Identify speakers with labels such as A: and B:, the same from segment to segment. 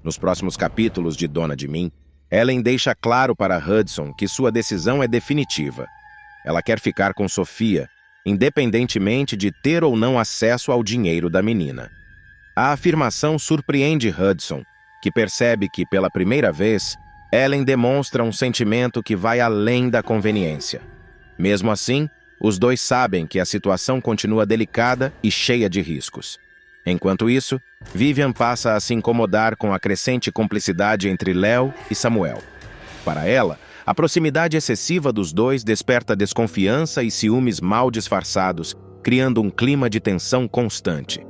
A: Nos próximos capítulos de Dona de Mim, Ellen deixa claro para Hudson que sua decisão é definitiva. Ela quer ficar com Sophia, independentemente de ter ou não acesso ao dinheiro da menina. A afirmação surpreende Hudson, que percebe que, pela primeira vez, Ellen demonstra um sentimento que vai além da conveniência. Mesmo assim, os dois sabem que a situação continua delicada e cheia de riscos. Enquanto isso, Vivian passa a se incomodar com a crescente cumplicidade entre Léo e Samuel. Para ela, a proximidade excessiva dos dois desperta desconfiança e ciúmes mal disfarçados, criando um clima de tensão constante.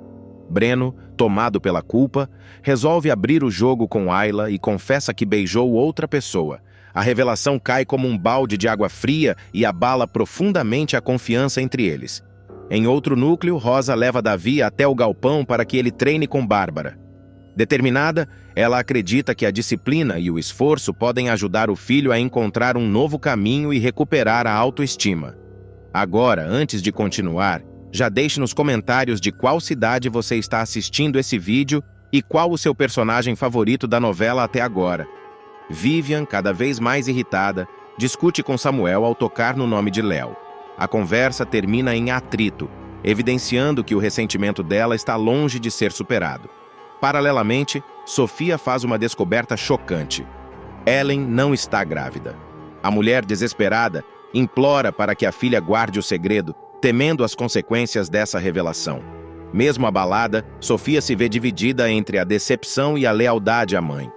A: Breno, tomado pela culpa, resolve abrir o jogo com Ayla e confessa que beijou outra pessoa. A revelação cai como um balde de água fria e abala profundamente a confiança entre eles. Em outro núcleo, Rosa leva Davi até o galpão para que ele treine com Bárbara. Determinada, ela acredita que a disciplina e o esforço podem ajudar o filho a encontrar um novo caminho e recuperar a autoestima. Agora, antes de continuar, já deixe nos comentários de qual cidade você está assistindo esse vídeo e qual o seu personagem favorito da novela até agora. Vivian, cada vez mais irritada, discute com Samuel ao tocar no nome de Léo. A conversa termina em atrito, evidenciando que o ressentimento dela está longe de ser superado. Paralelamente, Sophia faz uma descoberta chocante. Ellen não está grávida. A mulher, desesperada, implora para que a filha guarde o segredo, temendo as consequências dessa revelação. Mesmo abalada, Sophia se vê dividida entre a decepção e a lealdade à mãe.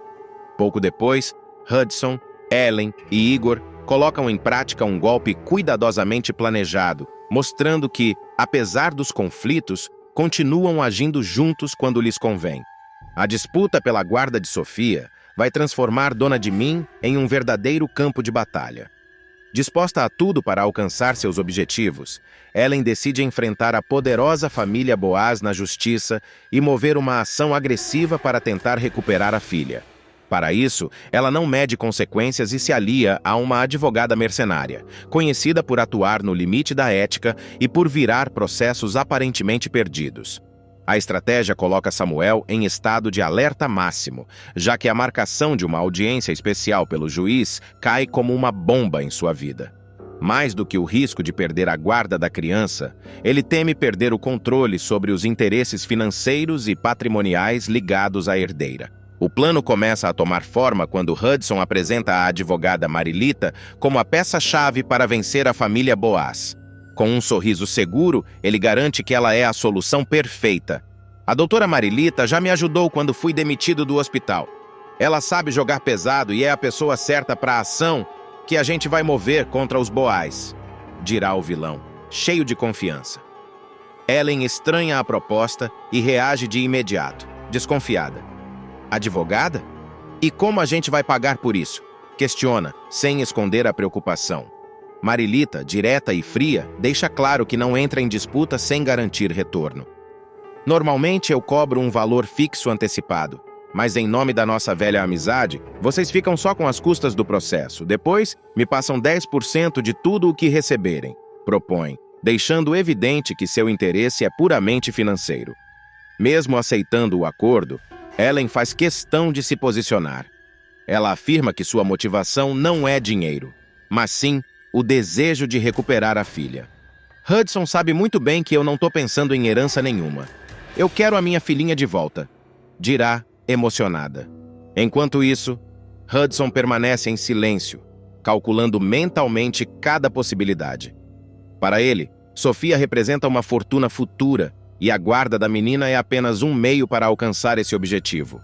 A: Pouco depois, Hudson, Ellen e Igor colocam em prática um golpe cuidadosamente planejado, mostrando que, apesar dos conflitos, continuam agindo juntos quando lhes convém. A disputa pela guarda de Sophia vai transformar Dona de Mim em um verdadeiro campo de batalha. Disposta a tudo para alcançar seus objetivos, Ellen decide enfrentar a poderosa família Boaz na justiça e mover uma ação agressiva para tentar recuperar a filha. Para isso, ela não mede consequências e se alia a uma advogada mercenária, conhecida por atuar no limite da ética e por virar processos aparentemente perdidos. A estratégia coloca Samuel em estado de alerta máximo, já que a marcação de uma audiência especial pelo juiz cai como uma bomba em sua vida. Mais do que o risco de perder a guarda da criança, ele teme perder o controle sobre os interesses financeiros e patrimoniais ligados à herdeira. O plano começa a tomar forma quando Hudson apresenta a advogada Marilita como a peça-chave para vencer a família Boaz. Com um sorriso seguro, ele garante que ela é a solução perfeita. A doutora Marilita já me ajudou quando fui demitido do hospital. Ela sabe jogar pesado e é a pessoa certa para a ação que a gente vai mover contra os Boaz, dirá o vilão, cheio de confiança. Ellen estranha a proposta e reage de imediato, desconfiada. Advogada? E como a gente vai pagar por isso? Questiona, sem esconder a preocupação. Marilita, direta e fria, deixa claro que não entra em disputa sem garantir retorno. Normalmente eu cobro um valor fixo antecipado, mas em nome da nossa velha amizade, vocês ficam só com as custas do processo. Depois, me passam 10% de tudo o que receberem, propõe, deixando evidente que seu interesse é puramente financeiro. Mesmo aceitando o acordo, Ellen faz questão de se posicionar. Ela afirma que sua motivação não é dinheiro, mas sim o desejo de recuperar a filha. Hudson sabe muito bem que eu não estou pensando em herança nenhuma. Eu quero a minha filhinha de volta, dirá, emocionada. Enquanto isso, Hudson permanece em silêncio, calculando mentalmente cada possibilidade. Para ele, Sophia representa uma fortuna futura, e a guarda da menina é apenas um meio para alcançar esse objetivo.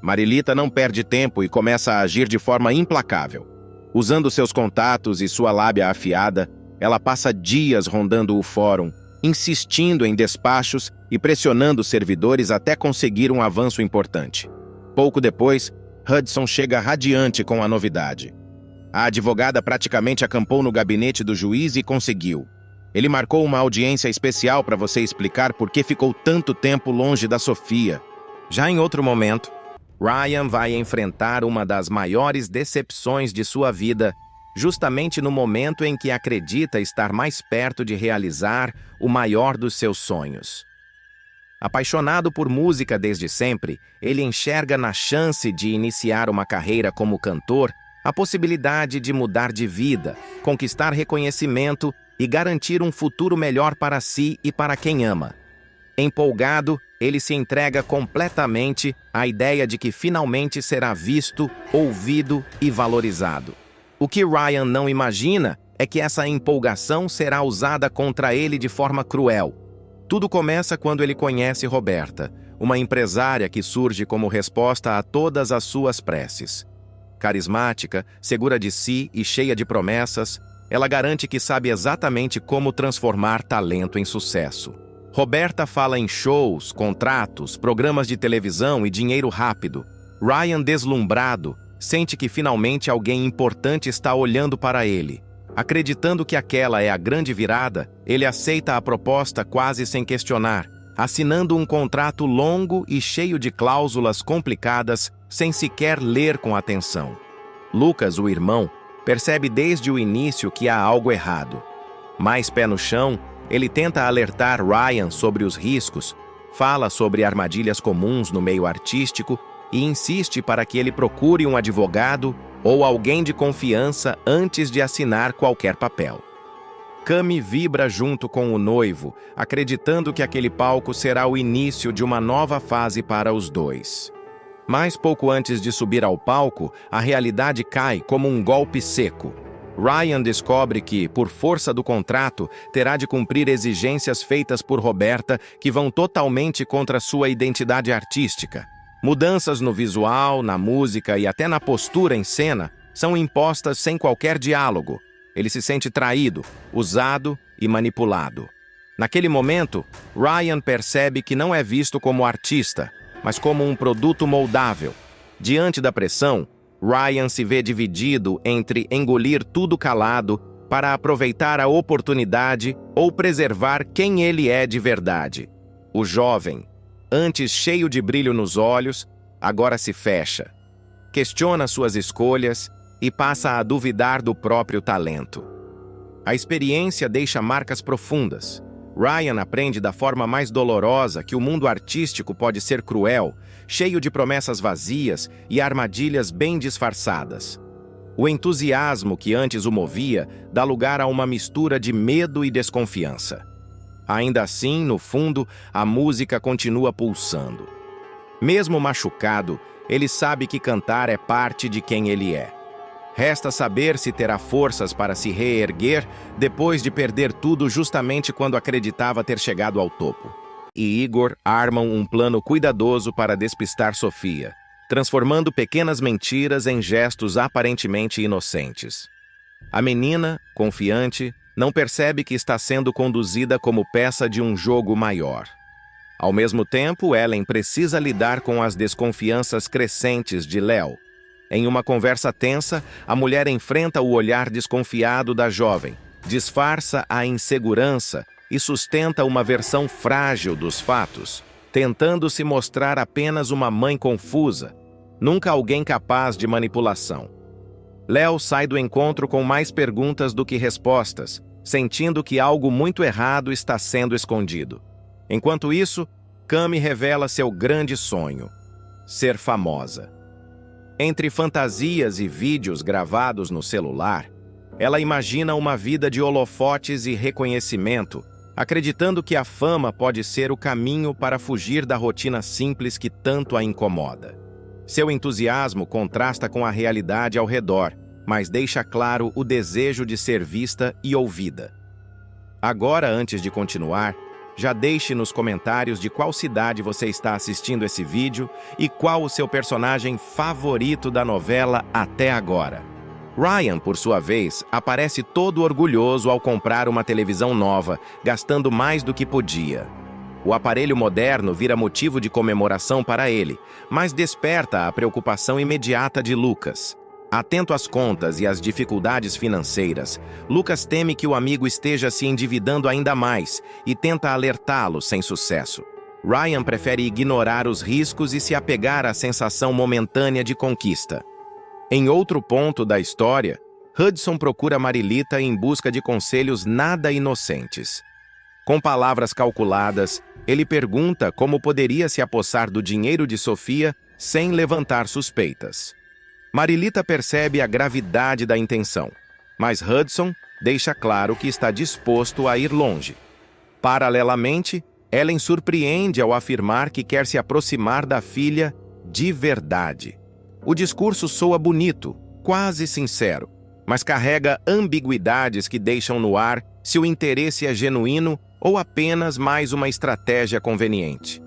A: Marilita não perde tempo e começa a agir de forma implacável. Usando seus contatos e sua lábia afiada, ela passa dias rondando o fórum, insistindo em despachos e pressionando os servidores até conseguir um avanço importante. Pouco depois, Hudson chega radiante com a novidade. A advogada praticamente acampou no gabinete do juiz e conseguiu. Ele marcou uma audiência especial para você explicar por que ficou tanto tempo longe da Sophia. Já em outro momento, Ryan vai enfrentar uma das maiores decepções de sua vida, justamente no momento em que acredita estar mais perto de realizar o maior dos seus sonhos. Apaixonado por música desde sempre, ele enxerga na chance de iniciar uma carreira como cantor a possibilidade de mudar de vida, conquistar reconhecimento e garantir um futuro melhor para si e para quem ama. Empolgado, ele se entrega completamente à ideia de que finalmente será visto, ouvido e valorizado. O que Ryan não imagina é que essa empolgação será usada contra ele de forma cruel. Tudo começa quando ele conhece Roberta, uma empresária que surge como resposta a todas as suas preces. Carismática, segura de si e cheia de promessas, ela garante que sabe exatamente como transformar talento em sucesso. Roberta fala em shows, contratos, programas de televisão e dinheiro rápido. Ryan, deslumbrado, sente que finalmente alguém importante está olhando para ele. Acreditando que aquela é a grande virada, ele aceita a proposta quase sem questionar, assinando um contrato longo e cheio de cláusulas complicadas, sem sequer ler com atenção. Lucas, o irmão, percebe desde o início que há algo errado. Mais pé no chão, ele tenta alertar Ryan sobre os riscos, fala sobre armadilhas comuns no meio artístico e insiste para que ele procure um advogado ou alguém de confiança antes de assinar qualquer papel. Cami vibra junto com o noivo, acreditando que aquele palco será o início de uma nova fase para os dois. Mas pouco antes de subir ao palco, a realidade cai como um golpe seco. Ryan descobre que, por força do contrato, terá de cumprir exigências feitas por Roberta que vão totalmente contra sua identidade artística. Mudanças no visual, na música e até na postura em cena são impostas sem qualquer diálogo. Ele se sente traído, usado e manipulado. Naquele momento, Ryan percebe que não é visto como artista, mas como um produto moldável. Diante da pressão, Ryan se vê dividido entre engolir tudo calado para aproveitar a oportunidade ou preservar quem ele é de verdade. O jovem, antes cheio de brilho nos olhos, agora se fecha. Questiona suas escolhas e passa a duvidar do próprio talento. A experiência deixa marcas profundas. Ryan aprende da forma mais dolorosa que o mundo artístico pode ser cruel, cheio de promessas vazias e armadilhas bem disfarçadas. O entusiasmo que antes o movia dá lugar a uma mistura de medo e desconfiança. Ainda assim, no fundo, a música continua pulsando. Mesmo machucado, ele sabe que cantar é parte de quem ele é. Resta saber se terá forças para se reerguer depois de perder tudo justamente quando acreditava ter chegado ao topo. E Igor armam um plano cuidadoso para despistar Sofia, transformando pequenas mentiras em gestos aparentemente inocentes. A menina, confiante, não percebe que está sendo conduzida como peça de um jogo maior. Ao mesmo tempo, Ellen precisa lidar com as desconfianças crescentes de Léo. Em uma conversa tensa, a mulher enfrenta o olhar desconfiado da jovem, disfarça a insegurança e sustenta uma versão frágil dos fatos, tentando se mostrar apenas uma mãe confusa, nunca alguém capaz de manipulação. Léo sai do encontro com mais perguntas do que respostas, sentindo que algo muito errado está sendo escondido. Enquanto isso, Cami revela seu grande sonho: ser famosa. Entre fantasias e vídeos gravados no celular, ela imagina uma vida de holofotes e reconhecimento, acreditando que a fama pode ser o caminho para fugir da rotina simples que tanto a incomoda. Seu entusiasmo contrasta com a realidade ao redor, mas deixa claro o desejo de ser vista e ouvida. Agora, antes de continuar, já deixe nos comentários de qual cidade você está assistindo esse vídeo e qual o seu personagem favorito da novela até agora. Ryan, por sua vez, aparece todo orgulhoso ao comprar uma televisão nova, gastando mais do que podia. O aparelho moderno vira motivo de comemoração para ele, mas desperta a preocupação imediata de Lucas. Atento às contas e às dificuldades financeiras, Lucas teme que o amigo esteja se endividando ainda mais e tenta alertá-lo sem sucesso. Ryan prefere ignorar os riscos e se apegar à sensação momentânea de conquista. Em outro ponto da história, Hudson procura Marilita em busca de conselhos nada inocentes. Com palavras calculadas, ele pergunta como poderia se apossar do dinheiro de Sofia sem levantar suspeitas. Marilita percebe a gravidade da intenção, mas Hudson deixa claro que está disposto a ir longe. Paralelamente, Ellen surpreende ao afirmar que quer se aproximar da filha de verdade. O discurso soa bonito, quase sincero, mas carrega ambiguidades que deixam no ar se o interesse é genuíno ou apenas mais uma estratégia conveniente.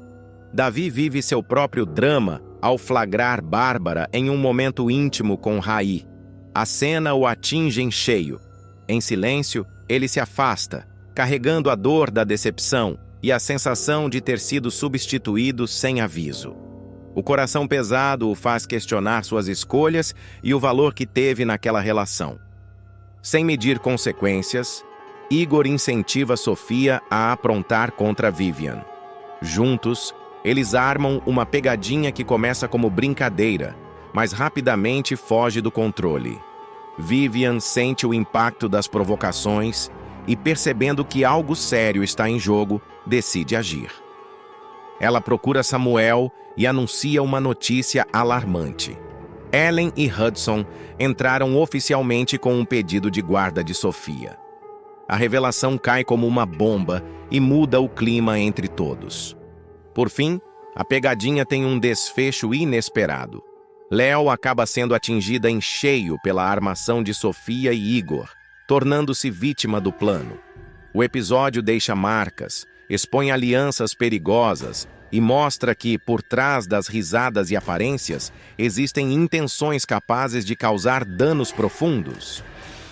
A: Davi vive seu próprio drama ao flagrar Bárbara em um momento íntimo com Raí. A cena o atinge em cheio. Em silêncio, ele se afasta, carregando a dor da decepção e a sensação de ter sido substituído sem aviso. O coração pesado o faz questionar suas escolhas e o valor que teve naquela relação. Sem medir consequências, Igor incentiva Sofia a aprontar contra Vivian. Juntos, eles armam uma pegadinha que começa como brincadeira, mas rapidamente foge do controle. Vivian sente o impacto das provocações e, percebendo que algo sério está em jogo, decide agir. Ela procura Samuel e anuncia uma notícia alarmante. Ellen e Hudson entraram oficialmente com um pedido de guarda de Sofia. A revelação cai como uma bomba e muda o clima entre todos. Por fim, a pegadinha tem um desfecho inesperado. Léo acaba sendo atingida em cheio pela armação de Sofia e Igor, tornando-se vítima do plano. O episódio deixa marcas, expõe alianças perigosas e mostra que, por trás das risadas e aparências, existem intenções capazes de causar danos profundos.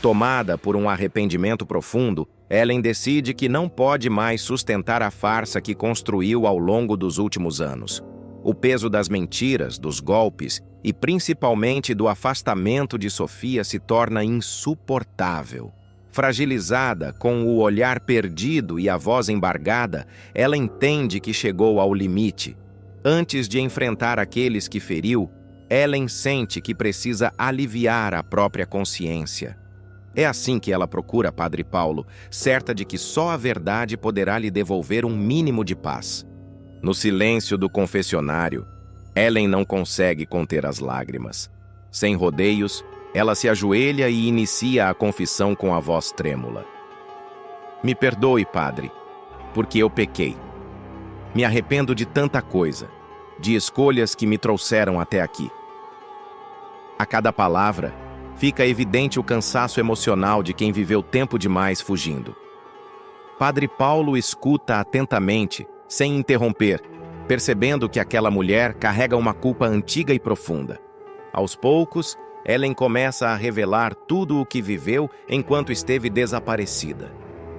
A: Tomada por um arrependimento profundo, Ellen decide que não pode mais sustentar a farsa que construiu ao longo dos últimos anos. O peso das mentiras, dos golpes e principalmente do afastamento de Sofia se torna insuportável. Fragilizada, com o olhar perdido e a voz embargada, ela entende que chegou ao limite. Antes de enfrentar aqueles que feriu, Ellen sente que precisa aliviar a própria consciência. É assim que ela procura Padre Paulo, certa de que só a verdade poderá lhe devolver um mínimo de paz. No silêncio do confessionário, Ellen não consegue conter as lágrimas. Sem rodeios, ela se ajoelha e inicia a confissão com a voz trêmula. Me perdoe, Padre, porque eu pequei. Me arrependo de tanta coisa, de escolhas que me trouxeram até aqui. A cada palavra, fica evidente o cansaço emocional de quem viveu tempo demais fugindo. Padre Paulo escuta atentamente, sem interromper, percebendo que aquela mulher carrega uma culpa antiga e profunda. Aos poucos, Ellen começa a revelar tudo o que viveu enquanto esteve desaparecida.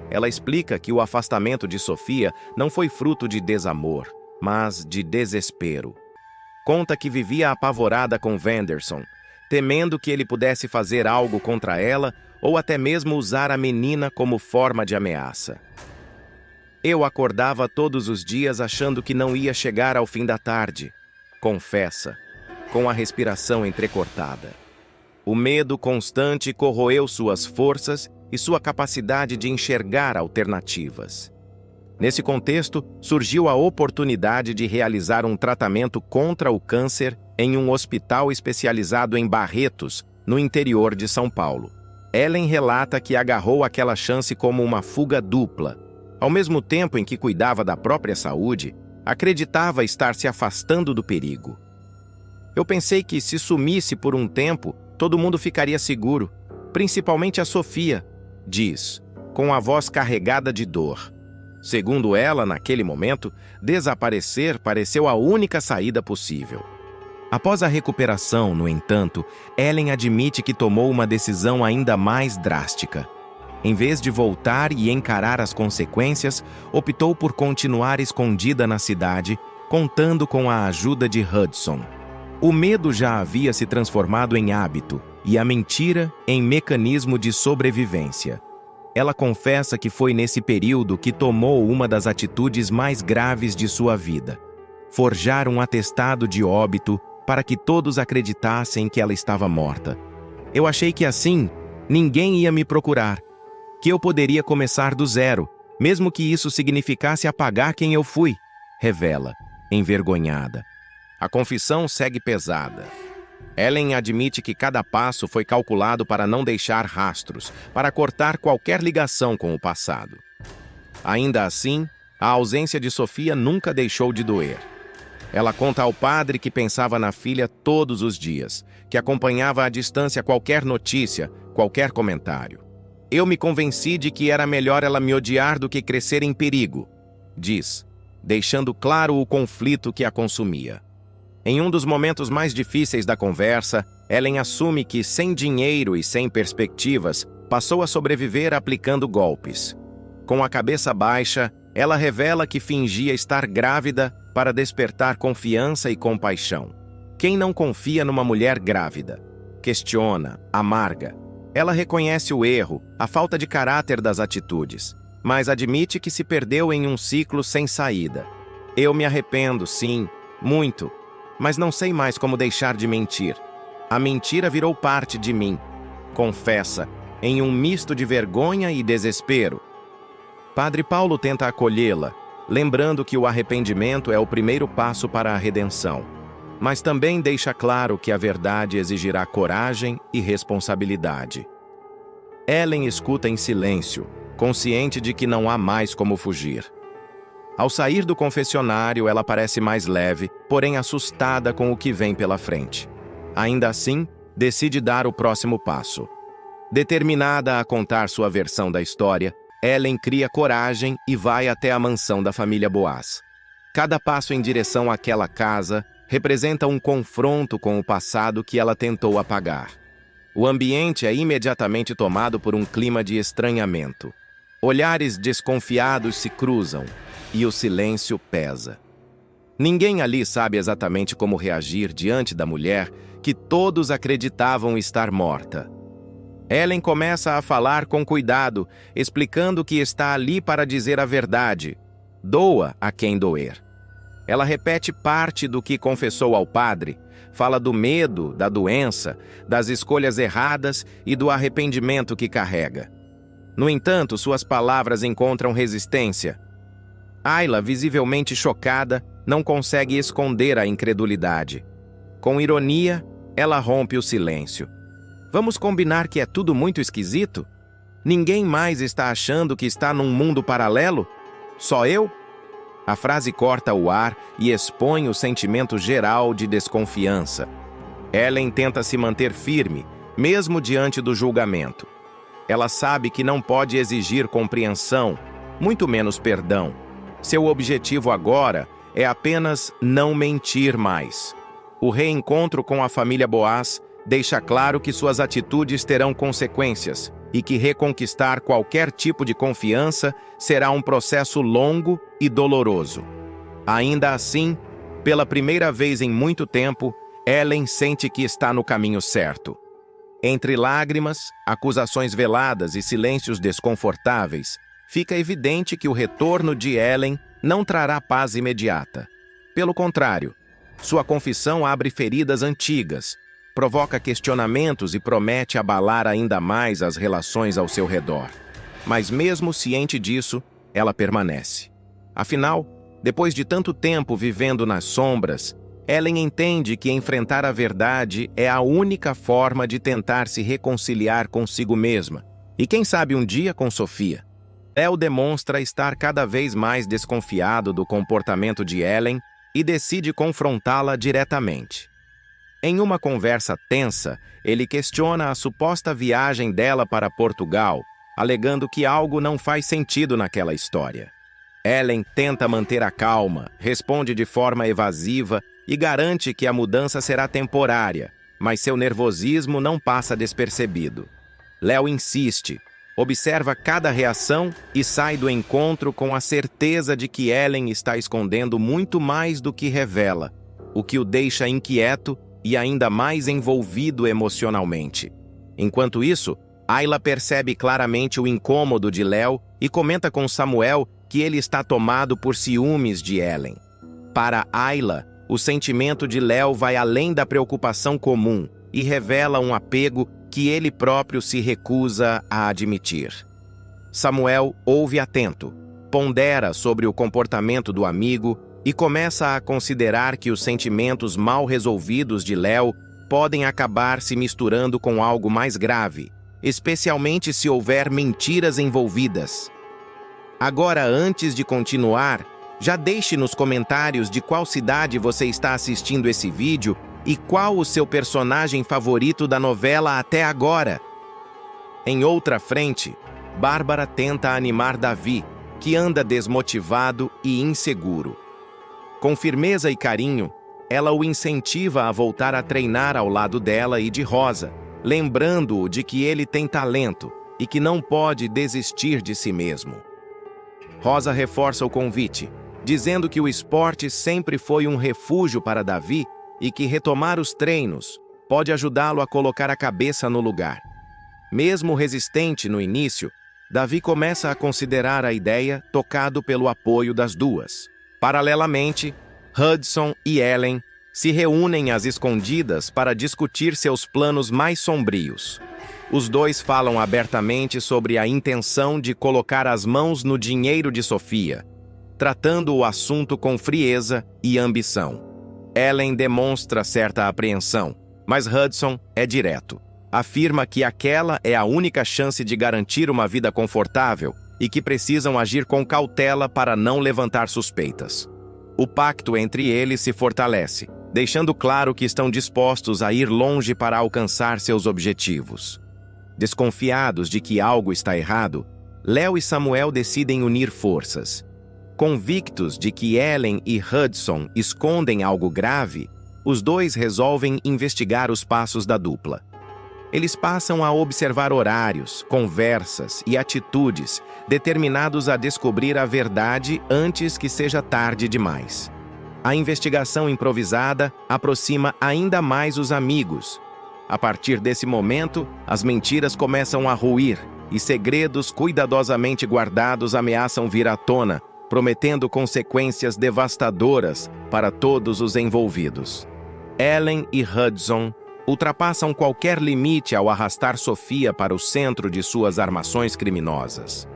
A: Ela explica que o afastamento de Sofia não foi fruto de desamor, mas de desespero. Conta que vivia apavorada com Wenderson, temendo que ele pudesse fazer algo contra ela ou até mesmo usar a menina como forma de ameaça. Eu acordava todos os dias achando que não ia chegar ao fim da tarde, confessa, com a respiração entrecortada. O medo constante corroeu suas forças e sua capacidade de enxergar alternativas. Nesse contexto, surgiu a oportunidade de realizar um tratamento contra o câncer em um hospital especializado em Barretos, no interior de São Paulo. Ellen relata que agarrou aquela chance como uma fuga dupla. Ao mesmo tempo em que cuidava da própria saúde, acreditava estar se afastando do perigo. Eu pensei que, se sumisse por um tempo, todo mundo ficaria seguro, principalmente a Sofia, diz, com a voz carregada de dor. Segundo ela, naquele momento, desaparecer pareceu a única saída possível. Após a recuperação, no entanto, Ellen admite que tomou uma decisão ainda mais drástica. Em vez de voltar e encarar as consequências, optou por continuar escondida na cidade, contando com a ajuda de Hudson. O medo já havia se transformado em hábito e a mentira em mecanismo de sobrevivência. Ela confessa que foi nesse período que tomou uma das atitudes mais graves de sua vida: forjar um atestado de óbito para que todos acreditassem que ela estava morta. Eu achei que assim, ninguém ia me procurar, que eu poderia começar do zero, mesmo que isso significasse apagar quem eu fui, revela, envergonhada. A confissão segue pesada. Ellen admite que cada passo foi calculado para não deixar rastros, para cortar qualquer ligação com o passado. Ainda assim, a ausência de Sofia nunca deixou de doer. Ela conta ao padre que pensava na filha todos os dias, que acompanhava à distância qualquer notícia, qualquer comentário. Eu me convenci de que era melhor ela me odiar do que crescer em perigo, diz, deixando claro o conflito que a consumia. Em um dos momentos mais difíceis da conversa, Ellen assume que, sem dinheiro e sem perspectivas, passou a sobreviver aplicando golpes. Com a cabeça baixa, ela revela que fingia estar grávida para despertar confiança e compaixão. Quem não confia numa mulher grávida? Questiona, amarga. Ela reconhece o erro, a falta de caráter das atitudes, mas admite que se perdeu em um ciclo sem saída. Eu me arrependo, sim, muito, mas não sei mais como deixar de mentir. A mentira virou parte de mim, confessa, em um misto de vergonha e desespero. Padre Paulo tenta acolhê-la, lembrando que o arrependimento é o primeiro passo para a redenção, mas também deixa claro que a verdade exigirá coragem e responsabilidade. Ellen escuta em silêncio, consciente de que não há mais como fugir. Ao sair do confessionário, ela parece mais leve, porém assustada com o que vem pela frente. Ainda assim, decide dar o próximo passo. Determinada a contar sua versão da história, Ellen cria coragem e vai até a mansão da família Boaz. Cada passo em direção àquela casa representa um confronto com o passado que ela tentou apagar. O ambiente é imediatamente tomado por um clima de estranhamento. Olhares desconfiados se cruzam e o silêncio pesa. Ninguém ali sabe exatamente como reagir diante da mulher que todos acreditavam estar morta. Ellen começa a falar com cuidado, explicando que está ali para dizer a verdade. Doa a quem doer. Ela repete parte do que confessou ao padre, fala do medo, da doença, das escolhas erradas e do arrependimento que carrega. No entanto, suas palavras encontram resistência. Ayla, visivelmente chocada, não consegue esconder a incredulidade. Com ironia, ela rompe o silêncio. Vamos combinar que é tudo muito esquisito? Ninguém mais está achando que está num mundo paralelo? Só eu? A frase corta o ar e expõe o sentimento geral de desconfiança. Ellen tenta se manter firme, mesmo diante do julgamento. Ela sabe que não pode exigir compreensão, muito menos perdão. Seu objetivo agora é apenas não mentir mais. O reencontro com a família Boaz deixa claro que suas atitudes terão consequências e que reconquistar qualquer tipo de confiança será um processo longo e doloroso. Ainda assim, pela primeira vez em muito tempo, Ellen sente que está no caminho certo. Entre lágrimas, acusações veladas e silêncios desconfortáveis, fica evidente que o retorno de Ellen não trará paz imediata. Pelo contrário, sua confissão abre feridas antigas, provoca questionamentos e promete abalar ainda mais as relações ao seu redor. Mas mesmo ciente disso, ela permanece. Afinal, depois de tanto tempo vivendo nas sombras, Ellen entende que enfrentar a verdade é a única forma de tentar se reconciliar consigo mesma, e quem sabe um dia com Sofia. Léo demonstra estar cada vez mais desconfiado do comportamento de Ellen e decide confrontá-la diretamente. Em uma conversa tensa, ele questiona a suposta viagem dela para Portugal, alegando que algo não faz sentido naquela história. Ellen tenta manter a calma, responde de forma evasiva e garante que a mudança será temporária, mas seu nervosismo não passa despercebido. Léo insiste, observa cada reação e sai do encontro com a certeza de que Ellen está escondendo muito mais do que revela, o que o deixa inquieto e ainda mais envolvido emocionalmente. Enquanto isso, Ayla percebe claramente o incômodo de Léo e comenta com Samuel que ele está tomado por ciúmes de Ellen. Para Ayla, o sentimento de Léo vai além da preocupação comum e revela um apego que ele próprio se recusa a admitir. Samuel ouve atento, pondera sobre o comportamento do amigo e começa a considerar que os sentimentos mal resolvidos de Léo podem acabar se misturando com algo mais grave, especialmente se houver mentiras envolvidas. Agora, antes de continuar, já deixe nos comentários de qual cidade você está assistindo esse vídeo e qual o seu personagem favorito da novela até agora. Em outra frente, Bárbara tenta animar Davi, que anda desmotivado e inseguro. Com firmeza e carinho, ela o incentiva a voltar a treinar ao lado dela e de Rosa, lembrando-o de que ele tem talento e que não pode desistir de si mesmo. Rosa reforça o convite, dizendo que o esporte sempre foi um refúgio para Davi e que retomar os treinos pode ajudá-lo a colocar a cabeça no lugar. Mesmo resistente no início, Davi começa a considerar a ideia, tocado pelo apoio das duas. Paralelamente, Hudson e Ellen se reúnem às escondidas para discutir seus planos mais sombrios. Os dois falam abertamente sobre a intenção de colocar as mãos no dinheiro de Sofia, tratando o assunto com frieza e ambição. Ellen demonstra certa apreensão, mas Hudson é direto. Afirma que aquela é a única chance de garantir uma vida confortável e que precisam agir com cautela para não levantar suspeitas. O pacto entre eles se fortalece, deixando claro que estão dispostos a ir longe para alcançar seus objetivos. Desconfiados de que algo está errado, Léo e Samuel decidem unir forças. Convictos de que Ellen e Hudson escondem algo grave, os dois resolvem investigar os passos da dupla. Eles passam a observar horários, conversas e atitudes, determinados a descobrir a verdade antes que seja tarde demais. A investigação improvisada aproxima ainda mais os amigos. A partir desse momento, as mentiras começam a ruir e segredos cuidadosamente guardados ameaçam vir à tona, prometendo consequências devastadoras para todos os envolvidos. Ellen e Hudson ultrapassam qualquer limite ao arrastar Sofia para o centro de suas armações criminosas.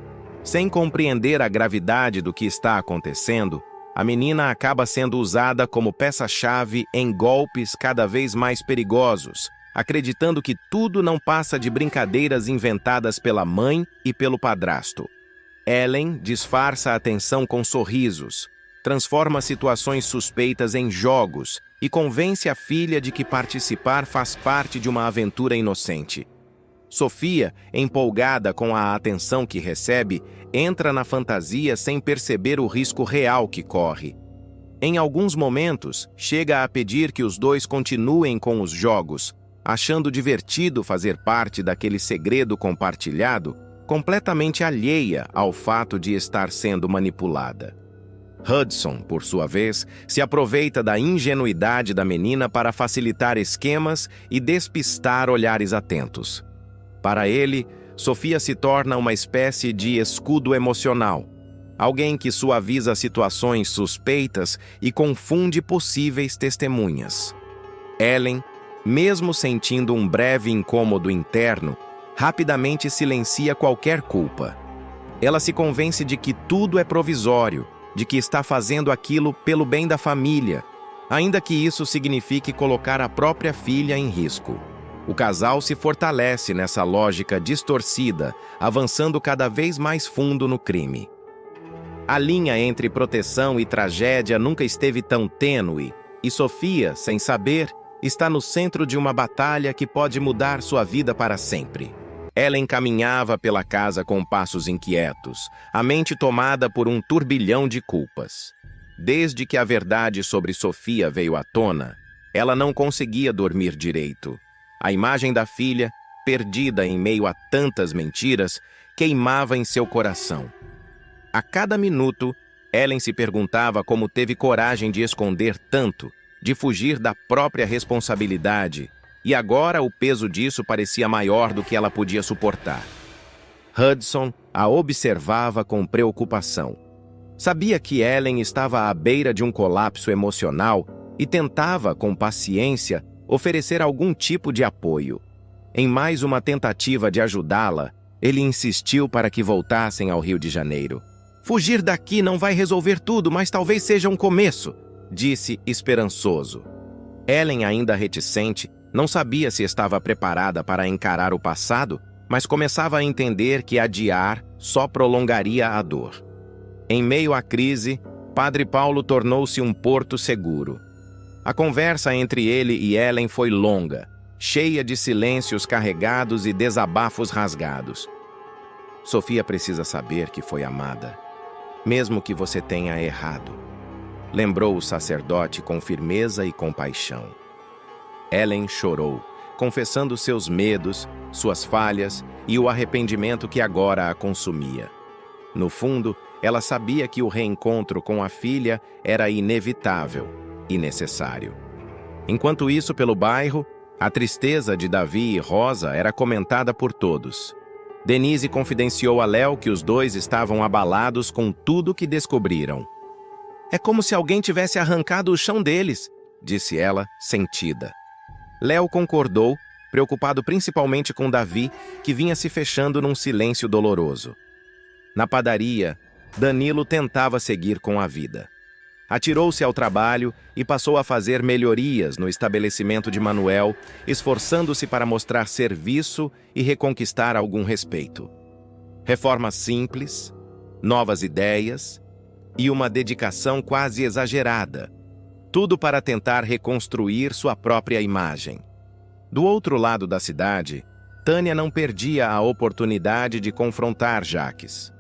A: Sem compreender a gravidade do que está acontecendo, a menina acaba sendo usada como peça-chave em golpes cada vez mais perigosos, acreditando que tudo não passa de brincadeiras inventadas pela mãe e pelo padrasto. Ellen disfarça a tensão com sorrisos, transforma situações suspeitas em jogos e convence a filha de que participar faz parte de uma aventura inocente. Sofia, empolgada com a atenção que recebe, entra na fantasia sem perceber o risco real que corre. Em alguns momentos, chega a pedir que os dois continuem com os jogos, achando divertido fazer parte daquele segredo compartilhado, completamente alheia ao fato de estar sendo manipulada. Hudson, por sua vez, se aproveita da ingenuidade da menina para facilitar esquemas e despistar olhares atentos. Para ele, Sofia se torna uma espécie de escudo emocional, alguém que suaviza situações suspeitas e confunde possíveis testemunhas. Ellen, mesmo sentindo um breve incômodo interno, rapidamente silencia qualquer culpa. Ela se convence de que tudo é provisório, de que está fazendo aquilo pelo bem da família, ainda que isso signifique colocar a própria filha em risco. O casal se fortalece nessa lógica distorcida, avançando cada vez mais fundo no crime. A linha entre proteção e tragédia nunca esteve tão tênue, e Sofia, sem saber, está no centro de uma batalha que pode mudar sua vida para sempre. Ellen caminhava pela casa com passos inquietos, a mente tomada por um turbilhão de culpas. Desde que a verdade sobre Sofia veio à tona, ela não conseguia dormir direito. A imagem da filha, perdida em meio a tantas mentiras, queimava em seu coração. A cada minuto, Ellen se perguntava como teve coragem de esconder tanto, de fugir da própria responsabilidade, e agora o peso disso parecia maior do que ela podia suportar. Hudson a observava com preocupação. Sabia que Ellen estava à beira de um colapso emocional e tentava, com paciência, oferecer algum tipo de apoio. Em mais uma tentativa de ajudá-la, ele insistiu para que voltassem ao Rio de Janeiro. Fugir daqui não vai resolver tudo, mas talvez seja um começo, disse esperançoso. Ellen, ainda reticente, não sabia se estava preparada para encarar o passado, mas começava a entender que adiar só prolongaria a dor. Em meio à crise, Padre Paulo tornou-se um porto seguro. A conversa entre ele e Ellen foi longa, cheia de silêncios carregados e desabafos rasgados. Sofia precisa saber que foi amada, mesmo que você tenha errado, lembrou o sacerdote com firmeza e compaixão. Ellen chorou, confessando seus medos, suas falhas e o arrependimento que agora a consumia. No fundo, ela sabia que o reencontro com a filha era inevitável e necessário. Enquanto isso, pelo bairro, a tristeza de Davi e Rosa era comentada por todos. Denise confidenciou a Léo que os dois estavam abalados com tudo que descobriram. É como se alguém tivesse arrancado o chão deles, disse ela, sentida. Léo concordou, preocupado principalmente com Davi, que vinha se fechando num silêncio doloroso. Na padaria, Danilo tentava seguir com a vida. Atirou-se ao trabalho e passou a fazer melhorias no estabelecimento de Manuel, esforçando-se para mostrar serviço e reconquistar algum respeito. Reformas simples, novas ideias e uma dedicação quase exagerada, tudo para tentar reconstruir sua própria imagem. Do outro lado da cidade, Tânia não perdia a oportunidade de confrontar Jaques.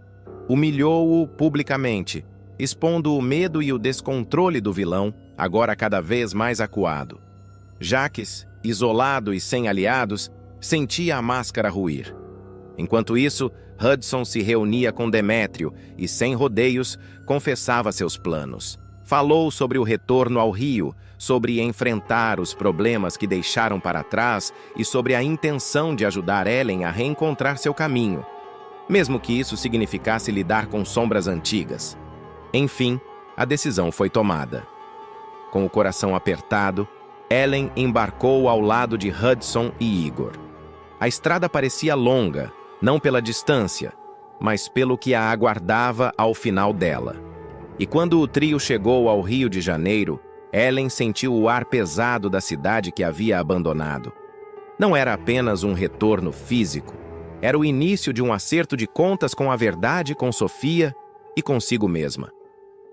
A: Humilhou-o publicamente, expondo o medo e o descontrole do vilão, agora cada vez mais acuado. Jaques, isolado e sem aliados, sentia a máscara ruir. Enquanto isso, Hudson se reunia com Demétrio e, sem rodeios, confessava seus planos. Falou sobre o retorno ao Rio, sobre enfrentar os problemas que deixaram para trás e sobre a intenção de ajudar Ellen a reencontrar seu caminho, mesmo que isso significasse lidar com sombras antigas. Enfim, a decisão foi tomada. Com o coração apertado, Ellen embarcou ao lado de Hudson e Igor. A estrada parecia longa, não pela distância, mas pelo que a aguardava ao final dela. E quando o trio chegou ao Rio de Janeiro, Ellen sentiu o ar pesado da cidade que havia abandonado. Não era apenas um retorno físico, era o início de um acerto de contas com a verdade, com Sofia e consigo mesma.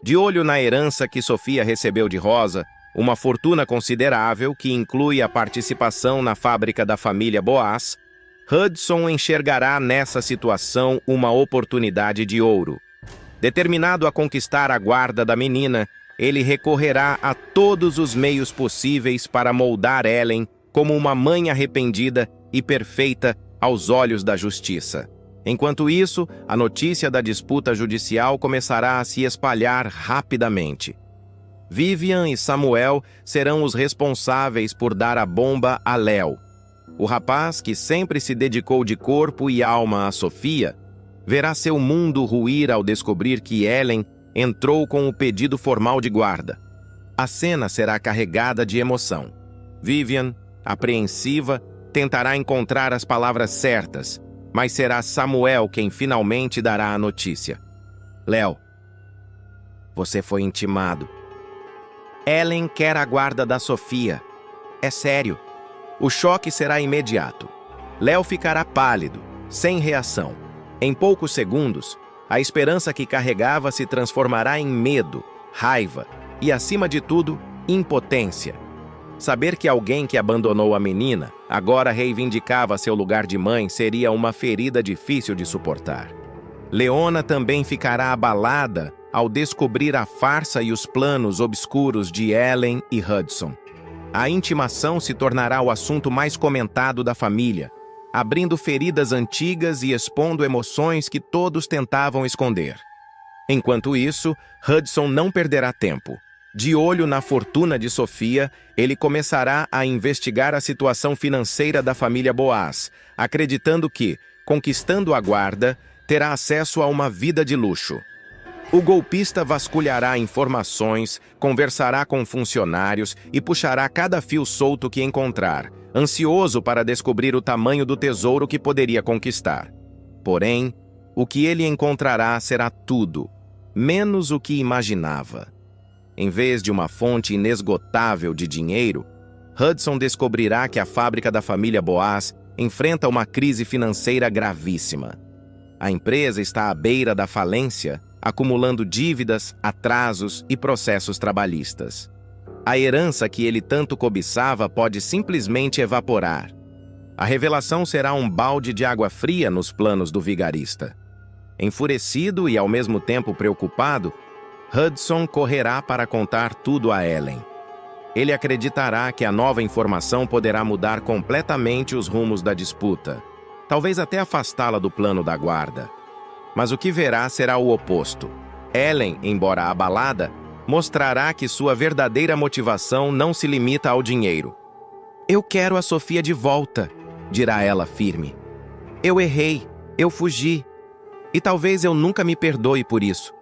A: De olho na herança que Sofia recebeu de Rosa, uma fortuna considerável que inclui a participação na fábrica da família Boas, Hudson enxergará nessa situação uma oportunidade de ouro. Determinado a conquistar a guarda da menina, ele recorrerá a todos os meios possíveis para moldar Ellen como uma mãe arrependida e perfeita aos olhos da justiça. Enquanto isso, a notícia da disputa judicial começará a se espalhar rapidamente. Vivian e Samuel serão os responsáveis por dar a bomba a Léo. O rapaz, que sempre se dedicou de corpo e alma a Sofia, verá seu mundo ruir ao descobrir que Ellen entrou com o pedido formal de guarda. A cena será carregada de emoção. Vivian, apreensiva, tentará encontrar as palavras certas, mas será Samuel quem finalmente dará a notícia. Léo, você foi intimado. Ellen quer a guarda da Sofia. É sério. O choque será imediato. Léo ficará pálido, sem reação. Em poucos segundos, a esperança que carregava se transformará em medo, raiva e, acima de tudo, impotência. Saber que alguém que abandonou a menina agora reivindicava seu lugar de mãe seria uma ferida difícil de suportar. Leona também ficará abalada ao descobrir a farsa e os planos obscuros de Ellen e Hudson. A intimação se tornará o assunto mais comentado da família, abrindo feridas antigas e expondo emoções que todos tentavam esconder. Enquanto isso, Hudson não perderá tempo. De olho na fortuna de Sofia, ele começará a investigar a situação financeira da família Boas, acreditando que, conquistando a guarda, terá acesso a uma vida de luxo. O golpista vasculhará informações, conversará com funcionários e puxará cada fio solto que encontrar, ansioso para descobrir o tamanho do tesouro que poderia conquistar. Porém, o que ele encontrará será tudo, menos o que imaginava. Em vez de uma fonte inesgotável de dinheiro, Hudson descobrirá que a fábrica da família Boaz enfrenta uma crise financeira gravíssima. A empresa está à beira da falência, acumulando dívidas, atrasos e processos trabalhistas. A herança que ele tanto cobiçava pode simplesmente evaporar. A revelação será um balde de água fria nos planos do vigarista. Enfurecido e ao mesmo tempo preocupado, Hudson correrá para contar tudo a Ellen. Ele acreditará que a nova informação poderá mudar completamente os rumos da disputa, talvez até afastá-la do plano da guarda. Mas o que verá será o oposto. Ellen, embora abalada, mostrará que sua verdadeira motivação não se limita ao dinheiro. "Eu quero a Sofia de volta", dirá ela firme. "Eu errei, eu fugi, e talvez eu nunca me perdoe por isso.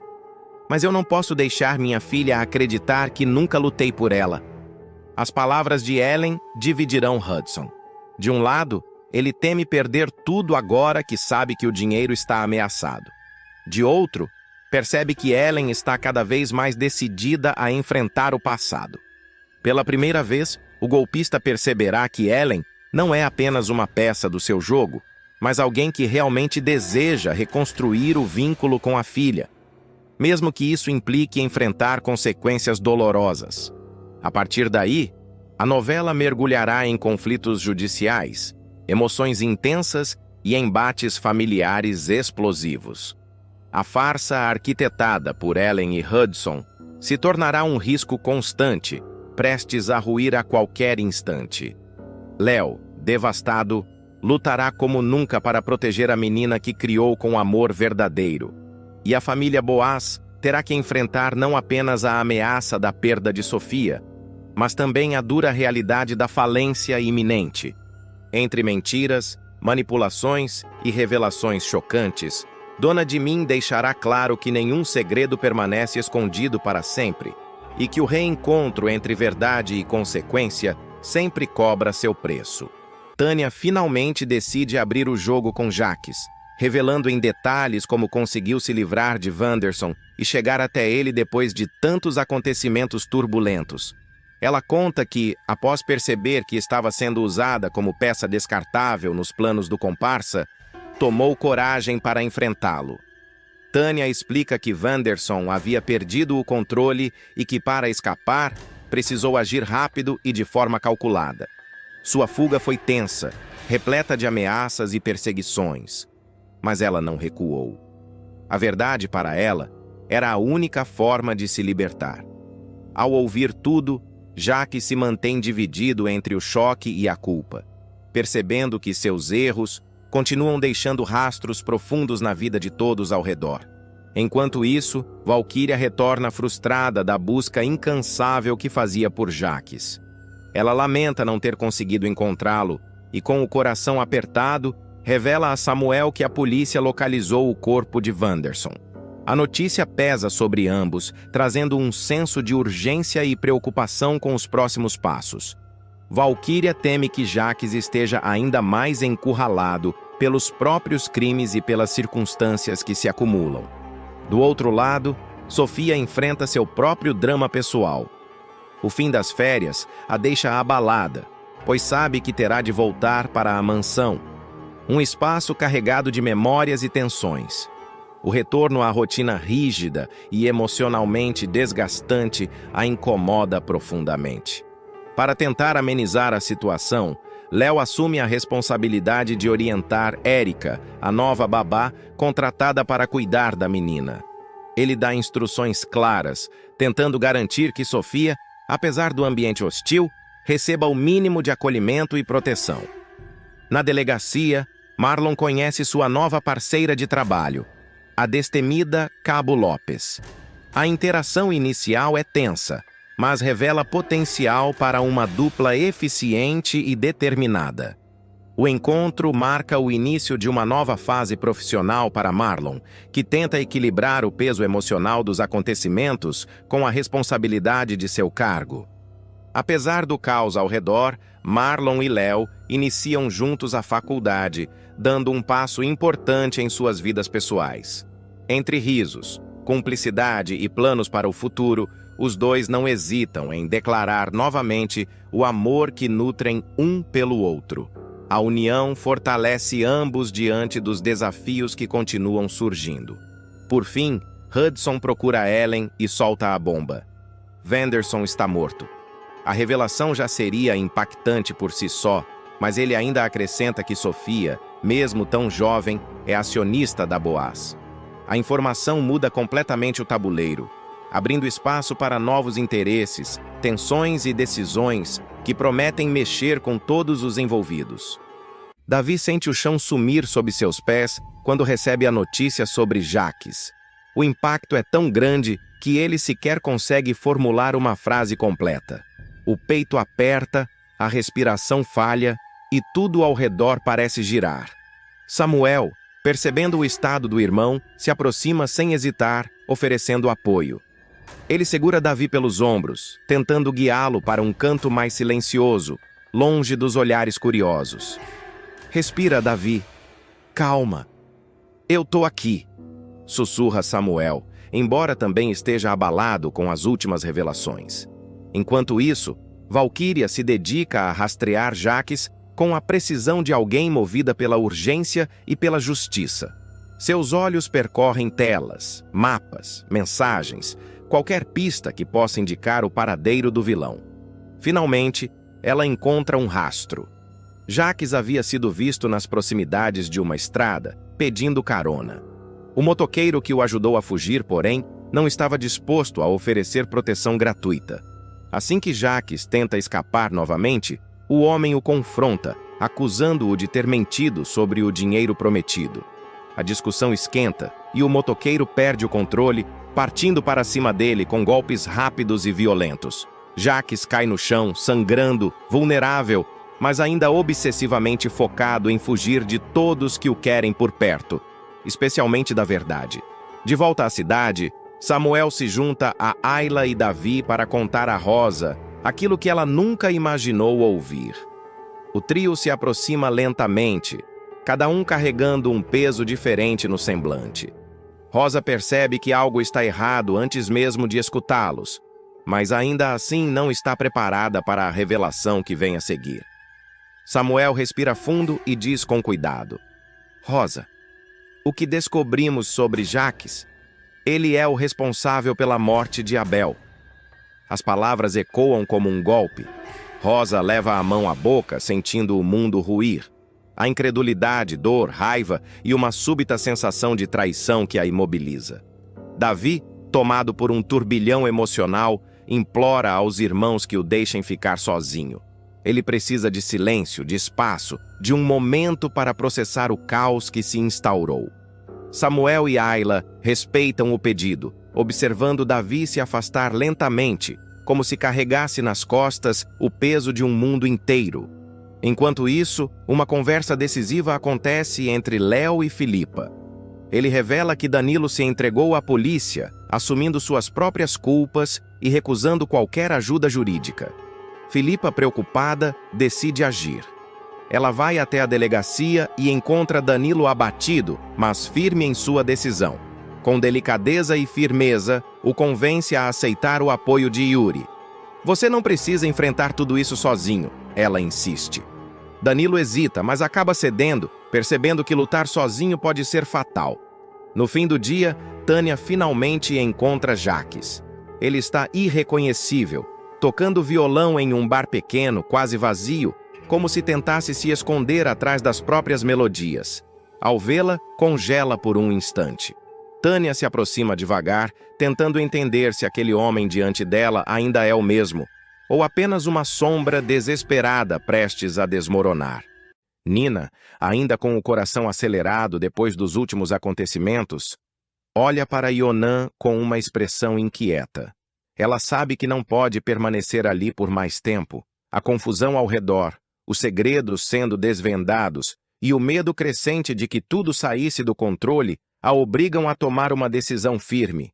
A: Mas eu não posso deixar minha filha acreditar que nunca lutei por ela." As palavras de Ellen dividirão Hudson. De um lado, ele teme perder tudo agora que sabe que o dinheiro está ameaçado. De outro, percebe que Ellen está cada vez mais decidida a enfrentar o passado. Pela primeira vez, o golpista perceberá que Ellen não é apenas uma peça do seu jogo, mas alguém que realmente deseja reconstruir o vínculo com a filha, mesmo que isso implique enfrentar consequências dolorosas. A partir daí, a novela mergulhará em conflitos judiciais, emoções intensas e embates familiares explosivos. A farsa arquitetada por Ellen e Hudson se tornará um risco constante, prestes a ruir a qualquer instante. Léo, devastado, lutará como nunca para proteger a menina que criou com amor verdadeiro. E a família Boaz terá que enfrentar não apenas a ameaça da perda de Sofia, mas também a dura realidade da falência iminente. Entre mentiras, manipulações e revelações chocantes, Dona de Mim deixará claro que nenhum segredo permanece escondido para sempre e que o reencontro entre verdade e consequência sempre cobra seu preço. Tânia finalmente decide abrir o jogo com Jacques, revelando em detalhes como conseguiu se livrar de Wanderson e chegar até ele depois de tantos acontecimentos turbulentos. Ela conta que, após perceber que estava sendo usada como peça descartável nos planos do comparsa, tomou coragem para enfrentá-lo. Tânia explica que Wanderson havia perdido o controle e que, para escapar, precisou agir rápido e de forma calculada. Sua fuga foi tensa, repleta de ameaças e perseguições. Mas ela não recuou. A verdade, para ela, era a única forma de se libertar. Ao ouvir tudo, Jacques se mantém dividido entre o choque e a culpa, percebendo que seus erros continuam deixando rastros profundos na vida de todos ao redor. Enquanto isso, Valquíria retorna frustrada da busca incansável que fazia por Jacques. Ela lamenta não ter conseguido encontrá-lo e, com o coração apertado, revela a Samuel que a polícia localizou o corpo de Wanderson. A notícia pesa sobre ambos, trazendo um senso de urgência e preocupação com os próximos passos. Valquíria teme que Jacques esteja ainda mais encurralado pelos próprios crimes e pelas circunstâncias que se acumulam. Do outro lado, Sofia enfrenta seu próprio drama pessoal. O fim das férias a deixa abalada, pois sabe que terá de voltar para a mansão, um espaço carregado de memórias e tensões. O retorno à rotina rígida e emocionalmente desgastante a incomoda profundamente. Para tentar amenizar a situação, Léo assume a responsabilidade de orientar Érica, a nova babá, contratada para cuidar da menina. Ele dá instruções claras, tentando garantir que Sofia, apesar do ambiente hostil, receba o mínimo de acolhimento e proteção. Na delegacia, Marlon conhece sua nova parceira de trabalho, a destemida Cabo Lopes. A interação inicial é tensa, mas revela potencial para uma dupla eficiente e determinada. O encontro marca o início de uma nova fase profissional para Marlon, que tenta equilibrar o peso emocional dos acontecimentos com a responsabilidade de seu cargo. Apesar do caos ao redor, Marlon e Léo iniciam juntos a faculdade, dando um passo importante em suas vidas pessoais. Entre risos, cumplicidade e planos para o futuro, os dois não hesitam em declarar novamente o amor que nutrem um pelo outro. A união fortalece ambos diante dos desafios que continuam surgindo. Por fim, Hudson procura Ellen e solta a bomba. Vanderson está morto. A revelação já seria impactante por si só, mas ele ainda acrescenta que Sofia, mesmo tão jovem, é acionista da Boaz. A informação muda completamente o tabuleiro, abrindo espaço para novos interesses, tensões e decisões que prometem mexer com todos os envolvidos. Davi sente o chão sumir sob seus pés quando recebe a notícia sobre Jacques. O impacto é tão grande que ele sequer consegue formular uma frase completa. O peito aperta, a respiração falha e tudo ao redor parece girar. Samuel, percebendo o estado do irmão, se aproxima sem hesitar, oferecendo apoio. Ele segura Davi pelos ombros, tentando guiá-lo para um canto mais silencioso, longe dos olhares curiosos. Respira, Davi. Calma. Eu tô aqui, sussurra Samuel, embora também esteja abalado com as últimas revelações. Enquanto isso, Valquíria se dedica a rastrear Jacques com a precisão de alguém movida pela urgência e pela justiça. Seus olhos percorrem telas, mapas, mensagens, qualquer pista que possa indicar o paradeiro do vilão. Finalmente, ela encontra um rastro. Jacques havia sido visto nas proximidades de uma estrada, pedindo carona. O motoqueiro que o ajudou a fugir, porém, não estava disposto a oferecer proteção gratuita. Assim que Jacques tenta escapar novamente, o homem o confronta, acusando-o de ter mentido sobre o dinheiro prometido. A discussão esquenta e o motoqueiro perde o controle, partindo para cima dele com golpes rápidos e violentos. Jacques cai no chão, sangrando, vulnerável, mas ainda obsessivamente focado em fugir de todos que o querem por perto, especialmente da verdade. De volta à cidade, Samuel se junta a Ayla e Davi para contar a Rosa aquilo que ela nunca imaginou ouvir. O trio se aproxima lentamente, cada um carregando um peso diferente no semblante. Rosa percebe que algo está errado antes mesmo de escutá-los, mas ainda assim não está preparada para a revelação que vem a seguir. Samuel respira fundo e diz com cuidado: Rosa, o que descobrimos sobre Jacques? Ele é o responsável pela morte de Abel. As palavras ecoam como um golpe. Rosa leva a mão à boca, sentindo o mundo ruir. A incredulidade, dor, raiva e uma súbita sensação de traição que a imobiliza. Davi, tomado por um turbilhão emocional, implora aos irmãos que o deixem ficar sozinho. Ele precisa de silêncio, de espaço, de um momento para processar o caos que se instaurou. Samuel e Ayla respeitam o pedido, observando Davi se afastar lentamente, como se carregasse nas costas o peso de um mundo inteiro. Enquanto isso, uma conversa decisiva acontece entre Léo e Filipa. Ele revela que Danilo se entregou à polícia, assumindo suas próprias culpas e recusando qualquer ajuda jurídica. Filipa, preocupada, decide agir. Ela vai até a delegacia e encontra Danilo abatido, mas firme em sua decisão. Com delicadeza e firmeza, o convence a aceitar o apoio de Yuri. Você não precisa enfrentar tudo isso sozinho, ela insiste. Danilo hesita, mas acaba cedendo, percebendo que lutar sozinho pode ser fatal. No fim do dia, Tânia finalmente encontra Jacques. Ele está irreconhecível, tocando violão em um bar pequeno, quase vazio, como se tentasse se esconder atrás das próprias melodias. Ao vê-la, congela por um instante. Tânia se aproxima devagar, tentando entender se aquele homem diante dela ainda é o mesmo, ou apenas uma sombra desesperada prestes a desmoronar. Nina, ainda com o coração acelerado depois dos últimos acontecimentos, olha para Ionan com uma expressão inquieta. Ela sabe que não pode permanecer ali por mais tempo. A confusão ao redor, os segredos sendo desvendados e o medo crescente de que tudo saísse do controle a obrigam a tomar uma decisão firme.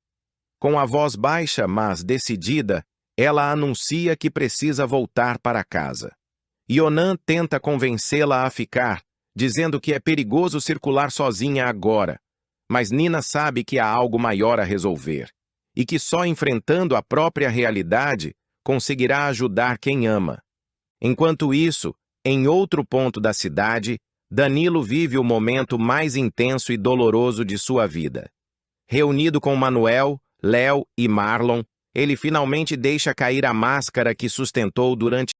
A: Com a voz baixa, mas decidida, ela anuncia que precisa voltar para casa. Ionan tenta convencê-la a ficar, dizendo que é perigoso circular sozinha agora, mas Nina sabe que há algo maior a resolver e que só enfrentando a própria realidade conseguirá ajudar quem ama. Enquanto isso, em outro ponto da cidade, Danilo vive o momento mais intenso e doloroso de sua vida. Reunido com Manuel, Léo e Marlon, ele finalmente deixa cair a máscara que sustentou durante